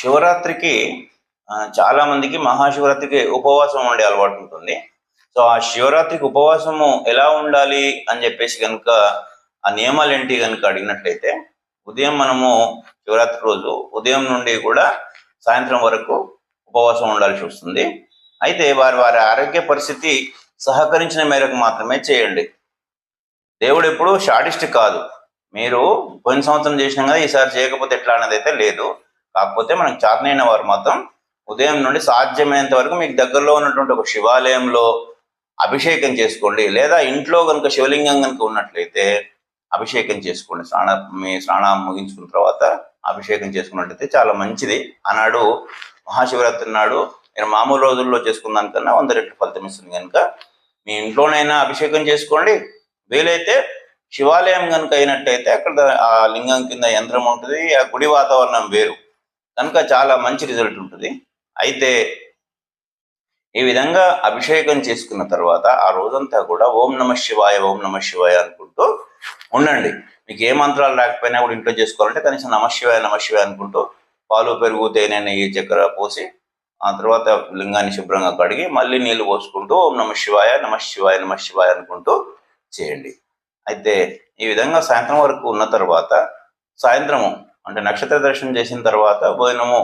శివరాత్రికి చాలా మందికి మహాశివరాత్రికి ఉపవాసం ఉండే అలవాటు ఉంటుంది. సో, ఆ శివరాత్రికి ఉపవాసము ఎలా ఉండాలి అని చెప్పేసి గనుక ఆ నియమాలేంటి గనుక అడిగినట్లయితే, ఉదయం మనము శివరాత్రి రోజు ఉదయం నుండి కూడా సాయంత్రం వరకు ఉపవాసం ఉండాల్సి వస్తుంది. అయితే వారి వారి ఆరోగ్య పరిస్థితి సహకరించిన మేరకు మాత్రమే చేయండి. దేవుడు ఎప్పుడు షాడిస్ట్ కాదు. మీరు పోయిన సంవత్సరం చేసినాం కదా, ఈసారి చేయకపోతే ఎట్లా అన్నదైతే లేదు. కాకపోతే మనకు చేతనైన వారు మాత్రం ఉదయం నుండి సాధ్యమైనంత వరకు మీకు దగ్గరలో ఉన్నటువంటి ఒక శివాలయంలో అభిషేకం చేసుకోండి. లేదా ఇంట్లో కనుక శివలింగం కనుక ఉన్నట్లయితే అభిషేకం చేసుకోండి. మీ స్నానం ముగించుకున్న తర్వాత అభిషేకం చేసుకున్నట్లయితే చాలా మంచిది. ఆనాడు మహాశివరాత్రి నాడు నేను మామూలు రోజుల్లో చేసుకున్న దానికన్నా 100 రెట్లు ఫలితం ఇస్తుంది కనుక మీ ఇంట్లోనైనా అభిషేకం చేసుకోండి. వీలైతే శివాలయం కనుక అయినట్టయితే అక్కడ ఆ లింగం కింద యంత్రం ఉంటుంది, ఆ గుడి వాతావరణం వేరు కనుక చాలా మంచి రిజల్ట్ ఉంటుంది. అయితే ఈ విధంగా అభిషేకం చేసుకున్న తర్వాత ఆ రోజంతా కూడా ఓం నమ శివాయ ఓం నమ శివాయ అనుకుంటూ ఉండండి. మీకు ఏ మంత్రాలు రాకపోయినా కూడా ఇంట్లో చేసుకోవాలంటే కనీసం నమ శివాయ అనుకుంటూ పాలు, పెరుగు, తేనె, నెయ్యి, చక్కెర పోసి ఆ తర్వాత లింగాన్ని శుభ్రంగా కడిగి మళ్ళీ నీళ్లు పోసుకుంటూ ఓం నమ శివాయ నమ శివాయ నమ శివాయ అనుకుంటూ చేయండి. అయితే ఈ విధంగా సాయంత్రం వరకు ఉన్న తర్వాత సాయంత్రము అంటే నక్షత్ర దర్శనం చేసిన తర్వాత భోజనము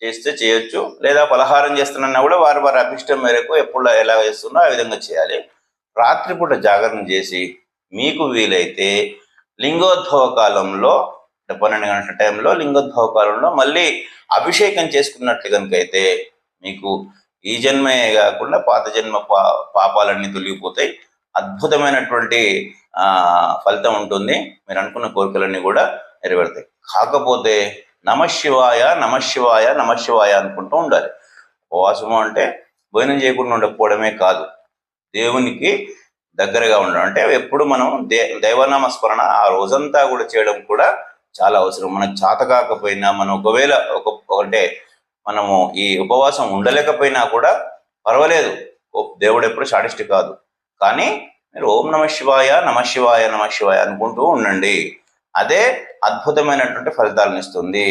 చేస్తే చేయొచ్చు, లేదా పలహారం చేస్తున్నా కూడా వారి వారి అభిష్టం మేరకు ఎప్పుడు ఎలా చేస్తున్నా ఆ విధంగా చేయాలి. రాత్రిపూట జాగరణ చేసి మీకు వీలైతే లింగోద్భవ కాలంలో 12 గంటల టైంలో లింగోద్భవ కాలంలో మళ్ళీ అభిషేకం చేసుకున్నట్లు కనుకైతే మీకు ఈ జన్మే కాకుండా పాత జన్మ పాపాలన్నీ తొలగిపోతాయి. అద్భుతమైనటువంటి ఫలితం ఉంటుంది. మీరు అనుకున్న కోరికలన్నీ కూడా నెరవేరుతాయి. కాకపోతే నమశివాయ నమశివాయ నమశివాయ అనుకుంటూ ఉండాలి. ఉపవాసము అంటే భోజనం చేయకుండా ఉండకపోవడమే కాదు, దేవునికి దగ్గరగా ఉండడం అంటే ఎప్పుడు మనం దైవనామ స్మరణ ఆ రోజంతా కూడా చేయడం కూడా చాలా అవసరం. మనకు చేత కాకపోయినా మనం ఒకవేళ అంటే మనము ఈ ఉపవాసం ఉండలేకపోయినా కూడా పర్వాలేదు, దేవుడు ఎప్పుడు సాడిస్ట్ కాదు. కానీ మీరు ఓం నమ శివాయ నమ శివాయ నమ శివాయ అనుకుంటూ ఉండండి. అదే అద్భుతమైనటువంటి ఫలితాలను ఇస్తుంది.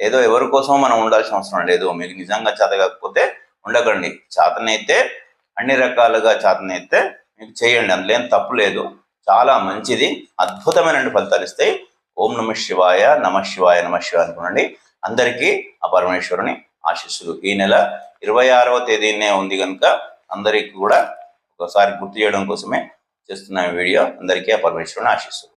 ఏదో ఎవరి కోసం మనం ఉండాల్సిన అవసరం లేదు. మీకు నిజంగా చేత కాకపోతే ఉండకండి. చేతనైతే అన్ని రకాలుగా చేతనైతే మీకు చేయండి, అందులో ఏం తప్పు లేదు. చాలా మంచిది, అద్భుతమైన ఫలితాలు ఇస్తాయి. ఓం నమ శివాయ నమ శివాయ నమ శివాయ అనుకోండి. అందరికీ ఆ పరమేశ్వరుని ఆశీస్సులు. ఈ నెల 26వ తేదీనే ఉంది కనుక అందరికీ కూడా ఒకసారి గుర్తు చేయడం కోసమే చేస్తున్న వీడియో. అందరికీ ఆ పరమేశ్వరుని ఆశీస్సులు.